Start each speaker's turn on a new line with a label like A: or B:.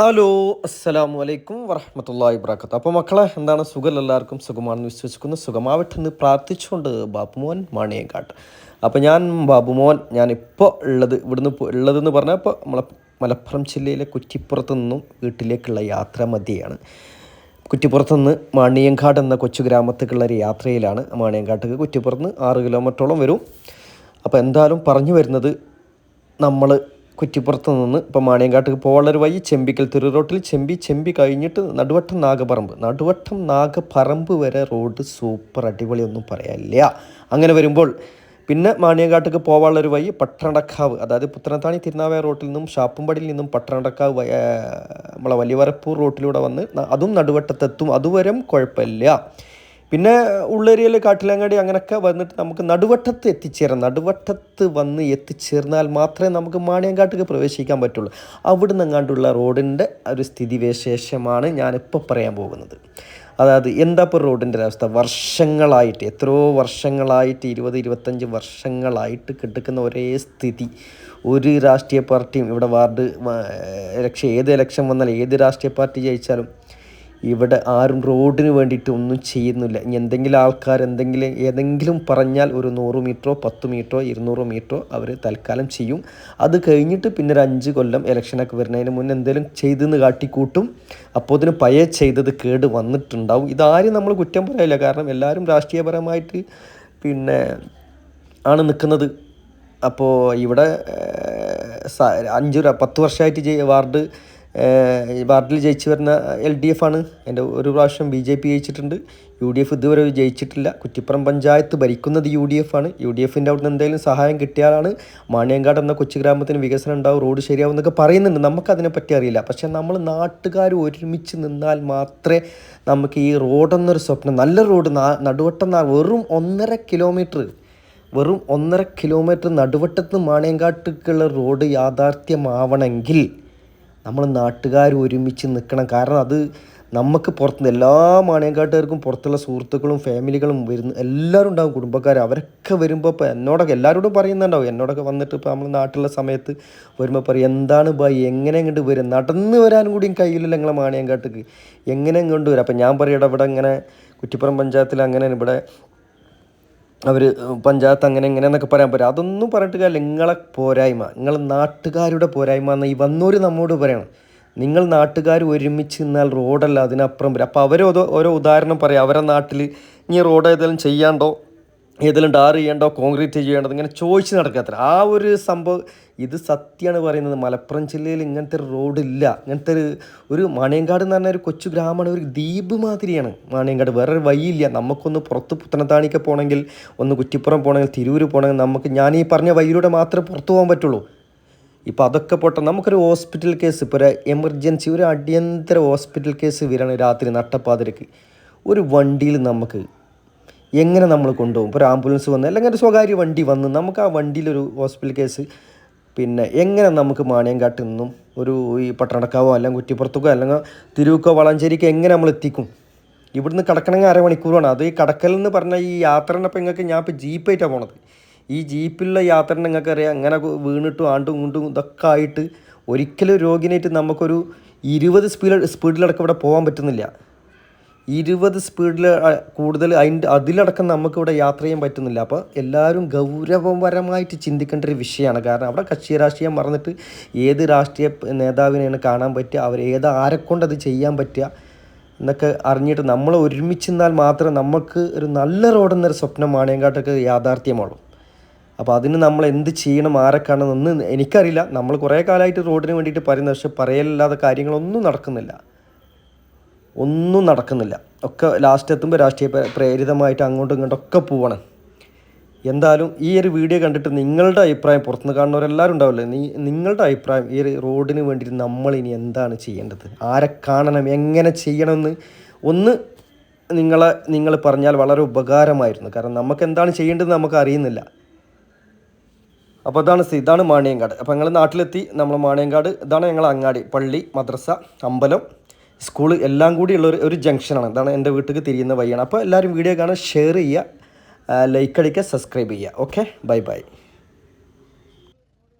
A: Hello, അസ്സലാമു അലൈക്കും വറഹ്മത്തുള്ളാഹി വബറകാതുഹു. അപ്പോൾ മക്കളെ, എന്താണ് സുഖം? എല്ലാവർക്കും സുഖമാണെന്ന് വിശ്വസിക്കുന്നു. സുഖമാവട്ടെന്ന് പ്രാർത്ഥിച്ചുകൊണ്ട് ബാബുമോൻ മാണിയേക്കാട്ട്. അപ്പോൾ ഞാനിപ്പോൾ ഉള്ളതെന്ന് പറഞ്ഞാൽ ഇപ്പോൾ മലപ്പുറം ജില്ലയിലെ കുറ്റിപ്പുറത്ത് നിന്നും വീട്ടിലേക്കുള്ള യാത്ര മധ്യയാണ്. കുറ്റിപ്പുറത്ത് നിന്ന് മാണിയങ്കാട് എന്ന കൊച്ചു ഗ്രാമത്തേക്കുള്ള ഒരു യാത്രയിലാണ്. മാണിയങ്കാട്ടേക്ക് കുറ്റിപ്പുറത്ത് നിന്ന് 6 കിലോമീറ്ററോളം വരും. അപ്പോൾ എന്തായാലും പറഞ്ഞു വരുന്നത്, നമ്മൾ കുറ്റിപ്പുറത്ത് നിന്ന് ഇപ്പോൾ മാണിയങ്കാട്ടേക്ക് പോകാനുള്ളൊരു വഴി ചെമ്പിക്കൽ തിരു റോട്ടിൽ ചെമ്പി കഴിഞ്ഞിട്ട് നടുവട്ടം നാഗപ്പറമ്പ് വരെ റോഡ് സൂപ്പർ അടിപൊളി, ഒന്നും പറയാനില്ല. അങ്ങനെ വരുമ്പോൾ പിന്നെ മാണിയങ്കാട്ടേക്ക് പോകാനുള്ളൊരു വഴി പട്ടണക്കാവ്, അതായത് പുത്തനത്താണി തിരുനാവായ റോട്ടിൽ നിന്നും ഷാപ്പുംപടിയിൽ നിന്നും പട്ടണക്കാവ് നമ്മളെ വലിയവരപ്പൂർ റോട്ടിലൂടെ വന്ന് അതും നടുവട്ടത്തെത്തും. അതുവരെ കുഴപ്പമില്ല. പിന്നെ ഉള്ളേരിയയിൽ കാട്ടിലങ്ങാടി അങ്ങനെയൊക്കെ വന്നിട്ട് നമുക്ക് നടുവട്ടത്ത് വന്ന് എത്തിച്ചേർന്നാൽ മാത്രമേ നമുക്ക് മാണിയങ്കാട്ടേക്ക് പ്രവേശിക്കാൻ പറ്റുള്ളൂ. അവിടെ നിന്നെങ്ങാണ്ടുള്ള റോഡിൻ്റെ ഒരു സ്ഥിതിവിശേഷമാണ് ഞാനിപ്പോൾ പറയാൻ പോകുന്നത്. അതായത് എന്താ ഇപ്പോൾ റോഡിൻ്റെ അവസ്ഥ? വർഷങ്ങളായിട്ട്, എത്രയോ വർഷങ്ങളായിട്ട്, 20-25 വർഷങ്ങളായിട്ട് കിടക്കുന്ന ഒരേ സ്ഥിതി. ഒരു രാഷ്ട്രീയ പാർട്ടിയും ഇവിടെ ഏത് ഇലക്ഷൻ വന്നാലും ഏത് രാഷ്ട്രീയ പാർട്ടി ജയിച്ചാലും ഇവിടെ ആരും റോഡിന് വേണ്ടിയിട്ട് ഒന്നും ചെയ്യുന്നില്ല. ഇനി എന്തെങ്കിലും ആൾക്കാർ ഏതെങ്കിലും പറഞ്ഞാൽ ഒരു 100 മീറ്ററോ 10 മീറ്ററോ 200 മീറ്ററോ അവർ തൽക്കാലം ചെയ്യും. അത് കഴിഞ്ഞിട്ട് പിന്നെ ഒരു 5 കൊല്ലം ഇലക്ഷനൊക്കെ വരുന്നതിന് മുന്നേ എന്തെങ്കിലും ചെയ്തെന്ന് കാട്ടിക്കൂട്ടും. അപ്പോൾ അതിന് പഴയ ചെയ്തത് കേട് വന്നിട്ടുണ്ടാവും. ഇതാരും നമ്മൾ കുറ്റം പറയില്ല, കാരണം എല്ലാവരും രാഷ്ട്രീയപരമായിട്ട് ആണ് നിൽക്കുന്നത്. അപ്പോൾ ഇവിടെ 10 വർഷമായിട്ട് വാർഡിൽ ജയിച്ചു വരുന്ന LDF ആണ്. എൻ്റെ ഒരു പ്രാവശ്യം BJP ജയിച്ചിട്ടുണ്ട്, UDF ഇതുവരെ ജയിച്ചിട്ടില്ല. കുറ്റിപ്പുറം പഞ്ചായത്ത് ഭരിക്കുന്നത് UDF ആണ്. UDFൻ്റെ അവിടെ നിന്ന് എന്തെങ്കിലും സഹായം കിട്ടിയാലാണ് മാണിയങ്കാട് എന്ന കൊച്ചു ഗ്രാമത്തിന് വികസനം ഉണ്ടാവും, റോഡ് ശരിയാവും എന്നൊക്കെ പറയുന്നുണ്ട്. നമുക്കതിനെപ്പറ്റി അറിയില്ല. പക്ഷേ നമ്മൾ നാട്ടുകാർ ഒരുമിച്ച് നിന്നാൽ മാത്രമേ നമുക്ക് ഈ റോഡെന്നൊരു സ്വപ്നം, നല്ല റോഡ്, നടുവട്ടം വെറും 1.5 കിലോമീറ്റർ നടുവട്ടത്ത് മാണിയങ്കാട്ടേക്കുള്ള റോഡ് യാഥാർത്ഥ്യമാവണമെങ്കിൽ നമ്മൾ നാട്ടുകാർ ഒരുമിച്ച് നിൽക്കണം. കാരണം അത് നമുക്ക് പുറത്തുനിന്ന് എല്ലാ മാണിയങ്കാട്ടുകാർക്കും പുറത്തുള്ള സുഹൃത്തുക്കളും ഫാമിലികളും എല്ലാവരും ഉണ്ടാകും, കുടുംബക്കാർ. അവരൊക്കെ വരുമ്പോൾ ഇപ്പോൾ എല്ലാവരോടും പറയുന്നുണ്ടാവും. എന്നോടൊക്കെ വന്നിട്ട് ഇപ്പോൾ നമ്മൾ നാട്ടിലുള്ള സമയത്ത് വരുമ്പോൾ പറയും, എന്താണ് ബായി, എങ്ങനെ ഇങ്ങോട്ട് വരും? നടന്ന് വരാനും കൂടിയും കഴിയില്ല ഞങ്ങളെ മാണിയങ്കാട്ടേക്ക്, എങ്ങനെ ഇങ്ങോട്ട് വരും? അപ്പം ഞാൻ പറയട്ടെ, ഇവിടെ ഇങ്ങനെ കുറ്റിപ്പുറം പഞ്ചായത്തിൽ അങ്ങനെ ഇവിടെ അവർ പഞ്ചായത്ത് അങ്ങനെ എന്നൊക്കെ പറയാൻ പറ്റും. അതൊന്നും പറഞ്ഞിട്ട് കാര്യമില്ല. നിങ്ങൾ നാട്ടുകാരുടെ പോരായ്മ എന്ന് ഈ വന്നോര് നമ്മോട് പറയണം. നിങ്ങൾ നാട്ടുകാർ ഒരുമിച്ച് നിന്നാൽ റോഡല്ല അതിനപ്പുറം വരും. അപ്പോൾ ഓരോ ഉദാഹരണം പറയാം. അവരെ നാട്ടിൽ ഇനി റോഡ് ഏതെങ്കിലും ചെയ്യാണ്ടോ, ഏതെങ്കിലും ടാർ ചെയ്യേണ്ടോ, കോൺക്രീറ്റ് ചെയ്യേണ്ടത്, ഇങ്ങനെ ചോദിച്ച് നടക്കാത്ര ആ ഒരു സംഭവം. ഇത് സത്യമാണ് പറയുന്നത്. മലപ്പുറം ജില്ലയിൽ ഇങ്ങനത്തെ ഒരു റോഡില്ല. ഇങ്ങനത്തെ ഒരു മാണിയങ്കാട് എന്ന് പറഞ്ഞാൽ ഒരു കൊച്ചു ഗ്രാമമാണ്, ഒരു ദ്വീപ് മാതിരിയാണ് മാണിയങ്കാട്. വേറൊരു വഴിയില്ല. നമുക്കൊന്ന് പുറത്ത് പുത്തനത്താണിക്ക് പോകണമെങ്കിൽ, ഒന്ന് കുറ്റിപ്പുറം പോകണമെങ്കിൽ, തിരൂര് പോകണമെങ്കിൽ ഞാൻ ഈ പറഞ്ഞ വഴിയിലൂടെ മാത്രമേ പുറത്തു പോകാൻ പറ്റുള്ളൂ. ഇപ്പോൾ അതൊക്കെ പോട്ടെ, നമുക്കൊരു ഹോസ്പിറ്റൽ കേസ്, ഇപ്പോൾ ഒരു എമർജൻസി, ഒരു അടിയന്തര ഹോസ്പിറ്റൽ കേസ് വരികയാണ് രാത്രി നട്ടപ്പാതിരക്ക്, ഒരു വണ്ടിയിൽ നമുക്ക് എങ്ങനെ നമ്മൾ കൊണ്ടുപോകും? ഇപ്പോൾ ഒരു ആംബുലൻസ് വന്ന് അല്ലെങ്കിൽ ഒരു സ്വകാര്യ വണ്ടി വന്ന് നമുക്ക് ആ വണ്ടിയിലൊരു ഹോസ്പിറ്റൽ കേസ് എങ്ങനെ നമുക്ക് മാണിയങ്കാട്ടിൽ നിന്നും ഈ പട്ടണക്കാവോ അല്ലെങ്കിൽ കുറ്റിപ്പുറത്തേക്കോ അല്ലെങ്കിൽ തിരുവുക്കോ വളാഞ്ചേരിക്കോ എങ്ങനെ നമ്മൾ എത്തിക്കും? ഇവിടുന്ന് കിടക്കണമെങ്കിൽ അരമണിക്കൂറാണ്. അത് ഈ കടക്കലെന്ന് പറഞ്ഞാൽ ഈ യാത്രേനപ്പം ഞാൻ ഇപ്പോൾ ജീപ്പായിട്ടാണ് പോണത്. ഈ ജീപ്പിലുള്ള യാത്ര നിങ്ങൾക്ക് അറിയാം, അങ്ങനെ വീണിട്ടും ഇങ്ങോട്ടും ഇതൊക്കെ ആയിട്ട് ഒരിക്കലും രോഗിനായിട്ട് നമുക്കൊരു 20 സ്പീഡിലടക്കം ഇവിടെ പോകാൻ പറ്റുന്നില്ല. 20 സ്പീഡിൽ കൂടുതൽ അതിലടക്കം നമുക്കിവിടെ യാത്ര ചെയ്യാൻ പറ്റുന്നില്ല. അപ്പോൾ എല്ലാവരും ഗൗരവപരമായിട്ട് ചിന്തിക്കേണ്ട ഒരു വിഷയമാണ്. കാരണം അവിടെ കക്ഷി രാഷ്ട്രീയം മറന്നിട്ട് ഏത് രാഷ്ട്രീയ നേതാവിനെയാണ് കാണാൻ പറ്റുക, ആരെക്കൊണ്ടത് ചെയ്യാൻ പറ്റുക എന്നൊക്കെ അറിഞ്ഞിട്ട് നമ്മൾ ഒരുമിച്ച് നിന്നാൽ മാത്രമേ നമുക്ക് ഒരു നല്ല റോഡെന്നൊരു സ്വപ്നം മാണിയങ്കാട്ടൊക്കെ യാഥാർത്ഥ്യമുള്ളൂ. അപ്പോൾ അതിന് നമ്മൾ എന്ത് ചെയ്യണം, ആരൊക്കെയാണെന്നൊന്നും എനിക്കറിയില്ല. നമ്മൾ കുറേ കാലമായിട്ട് റോഡിന് വേണ്ടിയിട്ട് പറയുന്നത്, പക്ഷേ പറയലില്ലാതെ കാര്യങ്ങളൊന്നും നടക്കുന്നില്ല. ഒക്കെ ലാസ്റ്റ് എത്തുമ്പോൾ രാഷ്ട്രീയ പ്രേരിതമായിട്ട് അങ്ങോട്ടും ഇങ്ങോട്ടൊക്കെ പോവണം. എന്തായാലും ഈ ഒരു വീഡിയോ കണ്ടിട്ട് നിങ്ങളുടെ അഭിപ്രായം, പുറത്തുനിന്ന് കാണുന്നവരെല്ലാവരും ഉണ്ടാവില്ലേ, നിങ്ങളുടെ അഭിപ്രായം ഈ ഒരു റോഡിന് വേണ്ടിയിട്ട് നമ്മളിനി എന്താണ് ചെയ്യേണ്ടത്, ആരെ കാണണം, എങ്ങനെ ചെയ്യണമെന്ന് ഒന്ന് നിങ്ങൾ പറഞ്ഞാൽ വളരെ ഉപകാരമായിരുന്നു. കാരണം നമുക്ക് എന്താണ് ചെയ്യേണ്ടതെന്ന് നമുക്ക് അറിയുന്നില്ല. അപ്പോൾ ഇതാണ് മാണിയങ്കാട്. അപ്പോൾ ഞങ്ങൾ നാട്ടിലെത്തി. നമ്മൾ മാണിയങ്കാട്, ഇതാണ് ഞങ്ങൾ അങ്ങാടി, പള്ളി, മദ്രസ, അമ്പലം, സ്കൂൾ എല്ലാം കൂടിയുള്ള ഒരു ജംഗ്ഷനാണ്. ഇതാണ് എൻ്റെ വീട്ടിലേക്ക് തിരിയുന്ന വഴിയാണ്. അപ്പോൾ എല്ലാവരും വീഡിയോ കാണാൻ ഷെയർ ചെയ്യുക, ലൈക്ക് അടിക്കുക, സബ്സ്ക്രൈബ് ചെയ്യുക. Okay, by.